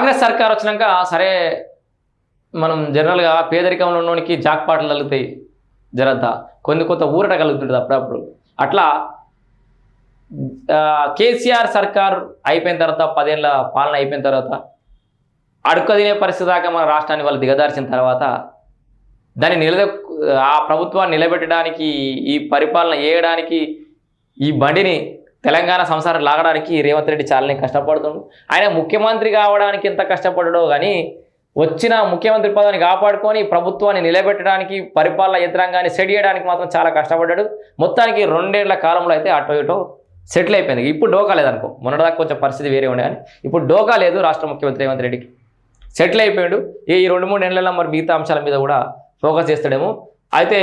కాంగ్రెస్ సర్కార్ వచ్చినాక సరే మనం జనరల్గా పేదరికంలో ఉన్నోనికి జాక్పాట్లు కలుగుతాయి జరంతా కొన్ని కొత్త ఊరట కలుగుతుంటుంది అప్పుడప్పుడు అట్లా కేసీఆర్ సర్కార్ అయిపోయిన తర్వాత 10 ఏళ్ళ పాలన అయిపోయిన తర్వాత అడుక్క తినే పరిస్థితి దాకా మన రాష్ట్రాన్ని వాళ్ళు దిగదార్చిన తర్వాత దాన్ని ఆ ప్రభుత్వాన్ని నిలబెట్టడానికి ఈ పరిపాలన చేయడానికి ఈ బండిని తెలంగాణ సంసారం లాగడానికి రేవంత్ రెడ్డి చాలానే కష్టపడుతుండు. ఆయన ముఖ్యమంత్రి కావడానికి ఎంత కష్టపడడో కానీ వచ్చిన ముఖ్యమంత్రి పదవిని కాపాడుకొని ప్రభుత్వాన్ని నిలబెట్టడానికి పరిపాలన యంత్రాంగాన్ని సెట్ చేయడానికి మాత్రం చాలా కష్టపడ్డాడు. మొత్తానికి 2 ఏళ్ల కాలంలో అయితే అటో ఇటో సెటిల్ అయిపోయింది. ఇప్పుడు డోకా లేదనుకో, మొన్నటిదాకా కొంచెం పరిస్థితి వేరే ఉండే కానీ ఇప్పుడు డోకా లేదు రాష్ట్ర ముఖ్యమంత్రి రేవంత్ రెడ్డికి, సెటిల్ అయిపోయాడు. ఈ 2-3 ఏళ్లలో మరి మిగతా అంశాల మీద కూడా ఫోకస్ చేస్తాడేమో. అయితే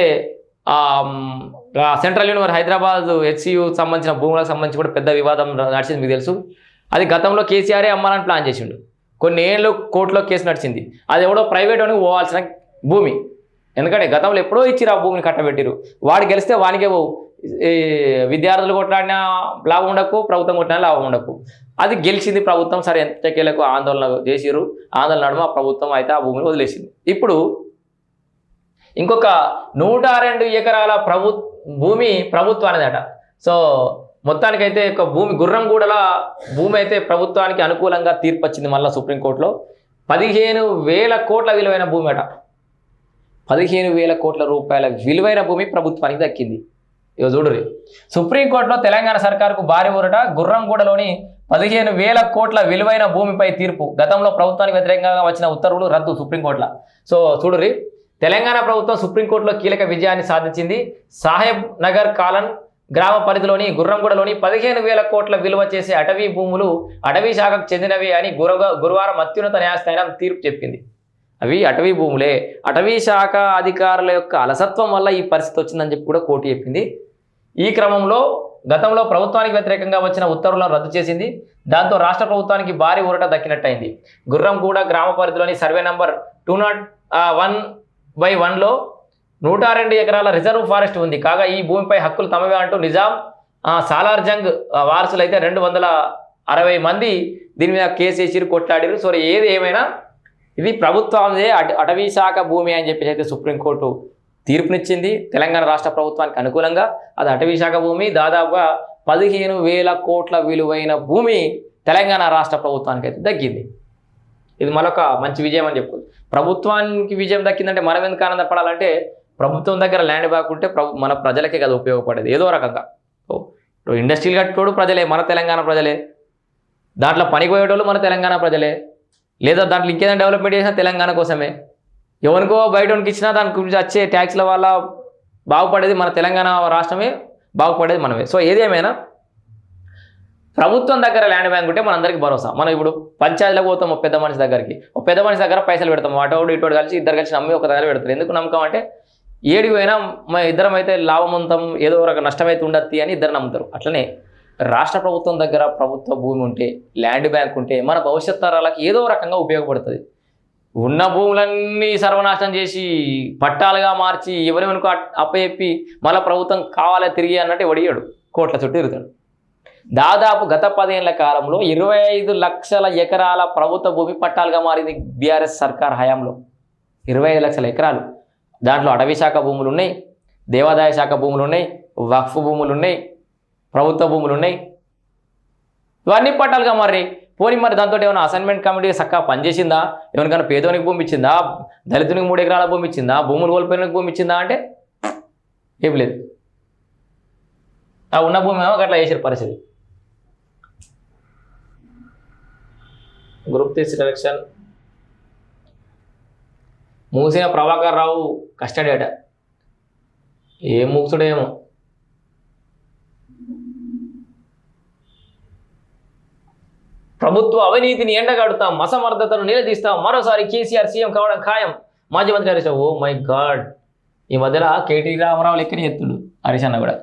సెంట్రల్ యూనివర్సిటీ హైదరాబాద్ హెచ్సియు సంబంధించిన భూములకు సంబంధించి కూడా పెద్ద వివాదం నడిచింది మీకు తెలుసు. అది గతంలో కేసీఆరే అమ్మాలని ప్లాన్ చేసిండు. కొన్ని ఏళ్ళు కోర్టులో కేసు నడిచింది. అది ఎవడో ప్రైవేట్ వానికి పోవాల్సిన భూమి, ఎందుకంటే గతంలో ఎప్పుడో ఇచ్చిరు ఆ భూమిని కట్టబెట్టిరు. వాడు గెలిస్తే వానికే పోవు. విద్యార్థులు కొట్లాడినా లాభం ఉండకు, ప్రభుత్వం కొట్టినా లాభం ఉండకు. అది గెలిచింది ప్రభుత్వం. సరే ఎంతకేలకు ఆందోళన చేసిరు. ఆందోళన నడుమ ప్రభుత్వం అయితే ఆ భూమిని వదిలేసింది. ఇప్పుడు ఇంకొక 102 ఎకరాల భూమి ప్రభుత్వానిదట. సో మొత్తానికైతే ఒక భూమి గుర్రంగూడల భూమి అయితే ప్రభుత్వానికి అనుకూలంగా తీర్పు వచ్చింది. మళ్ళీ సుప్రీంకోర్టులో 15,000 కోట్ల విలువైన భూమి అట. 15,000 కోట్ల రూపాయల విలువైన భూమి ప్రభుత్వానికి దక్కింది. ఇక చూడుర్రి, సుప్రీంకోర్టులో తెలంగాణ సర్కారుకు భారీ ఊరట. గుర్రంగూడలోని 15,000 కోట్ల విలువైన భూమిపై తీర్పు. గతంలో ప్రభుత్వానికి వ్యతిరేకంగా వచ్చిన ఉత్తర్వులు రద్దు సుప్రీంకోర్టులో. సో చూడుర్రి, తెలంగాణ ప్రభుత్వం సుప్రీంకోర్టులో కీలక విజయాన్ని సాధించింది. సాహెబ్ నగర్ కాలన్ గ్రామ పరిధిలోని గుర్రంగూడలోని 15,000 కోట్ల విలువ చేసే అటవీ భూములు అటవీ శాఖకు చెందినవి అని గురువారం అత్యున్నత న్యాయస్థానం తీర్పు చెప్పింది. అవి అటవీ భూములే. అటవీ శాఖ అధికారుల యొక్క అలసత్వం వల్ల ఈ పరిస్థితి వచ్చిందని చెప్పి కూడా కోర్టు చెప్పింది. ఈ క్రమంలో గతంలో ప్రభుత్వానికి వ్యతిరేకంగా వచ్చిన ఉత్తర్వులను రద్దు చేసింది. దాంతో రాష్ట్ర ప్రభుత్వానికి భారీ ఊరట దక్కినట్టయింది. గుర్రంగూడ గ్రామ పరిధిలోని సర్వే నంబర్ 201/1లో 102 ఎకరాల రిజర్వ్ ఫారెస్ట్ ఉంది. కాగా ఈ భూమిపై హక్కులు తమవే అంటూ నిజాం సాలార్జంగ్ వారసులు అయితే 260 మంది దీని మీద కేసు వేసిరు, కొట్లాడిరు. సో ఏది ఏమైనా ఇది ప్రభుత్వందే అటవీ శాఖ భూమి అని చెప్పేసి అయితే సుప్రీంకోర్టు తీర్పునిచ్చింది తెలంగాణ రాష్ట్ర ప్రభుత్వానికి అనుకూలంగా. అది అటవీ శాఖ భూమి. దాదాపుగా 15,000 కోట్ల విలువైన భూమి తెలంగాణ రాష్ట్ర ప్రభుత్వానికి అయితే దక్కింది. ఇది మరొక మంచి విజయం అని చెప్పుకోవచ్చు. ప్రభుత్వానికి విజయం దక్కిందంటే మనం ఎందుకు ఆనందపడాలంటే ప్రభుత్వం దగ్గర ల్యాండ్ బ్యాక్ ఉంటే మన ప్రజలకే కదా ఉపయోగపడేది ఏదో రకంగా. ఇండస్ట్రీలు కట్టుకోవడం ప్రజలే, మన తెలంగాణ ప్రజలే. దాంట్లో పనికి పోయేటోళ్ళు మన తెలంగాణ ప్రజలే. లేదా దాంట్లో ఇంకేదైనా డెవలప్మెంట్ చేసినా తెలంగాణ కోసమే. ఎవరికో బయటకి ఇచ్చినా దాని గురించి వచ్చే ట్యాక్స్ల వల్ల బాగుపడేది మన తెలంగాణ రాష్ట్రమే, బాగుపడేది మనమే. సో ఏదేమైనా ప్రభుత్వం దగ్గర ల్యాండ్ బ్యాంక్ ఉంటే మనందరికీ భరోసా. మనం ఇప్పుడు పంచాయతీలకు పోతాం ఒక పెద్ద మనిషి దగ్గరికి, ఒక పెద్ద మనిషి దగ్గర పైసలు పెడతాం. అటోడు ఇటోడు కలిసి ఇద్దరు కలిసి నమ్మి ఒక దగ్గర పెడతారు. ఎందుకు నమ్మకం అంటే ఏడికి పోయినా ఇద్దరం అయితే లాభం ఉంటాం, ఏదో ఒక నష్టమైతే ఉండద్ది అని ఇద్దరు నమ్ముతారు. అట్లనే రాష్ట్ర ప్రభుత్వం దగ్గర ప్రభుత్వ భూమి ఉంటే, ల్యాండ్ బ్యాంక్ ఉంటే మన భవిష్యత్ తరాలకు ఏదో రకంగా ఉపయోగపడుతుంది. ఉన్న భూములన్నీ సర్వనాశనం చేసి పట్టాలుగా మార్చి ఎవరెవరికో అప్పచెప్పి మళ్ళీ ప్రభుత్వం కావాలని తిరిగి అన్నట్టు వడియాడు, కోట్ల చుట్టూ తిరుగుతాడు. దాదాపు గత 10 ఏళ్ల కాలంలో 25 లక్షల ఎకరాల ప్రభుత్వ భూమి పట్టాలుగా మారింది బీఆర్ఎస్ సర్కార్ హయాంలో. 25 లక్షల ఎకరాలు. దాంట్లో అటవీ శాఖ భూములు ఉన్నాయి, దేవాదాయ శాఖ భూములు ఉన్నాయి, వక్ఫ్ భూములు ఉన్నాయి, ప్రభుత్వ భూములు ఉన్నాయి. ఇవన్నీ పట్టాలుగా మారి పోనీ మరి దాంతో ఏమైనా అసైన్మెంట్ కమిటీ చక్కగా పనిచేసిందా? ఎవరికైనా పేదోనికి భూమి ఇచ్చిందా? దళితునికి 3 ఎకరాల భూమి ఇచ్చిందా? భూములు కోల్పోయినకి భూమి ఇచ్చిందా అంటే ఏం లేదు. ఆ ఉన్న భూమి ఏమో అట్లా చేసిన పరిస్థితి. గ్రూప్ 3 సెలక్షన్ మూసిన ప్రభాకర్ రావు కస్టడీ అట. ఏం మూసుడేమో. ప్రభుత్వ అవినీతిని ఎండగడుతాం, అసమర్థతను నిలదీస్తాం, మరోసారి కేసీఆర్ సీఎం కావడం ఖాయం. మాజీ మంత్రి హరీష్. ఓ మై గాడ్, ఈ మధ్యలో కేటీ రామారావు లెక్కని ఎత్తుడు హరీష్ అన్న కూడా.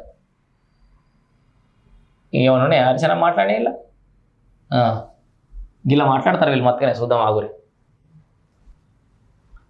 ఏమన్నా హరీష్ అన్న మాట్లాడే ఇలా గిలా మాట్లాడతారు వీళ్ళు మత్తగానే. చూద్దాం ఆగురి.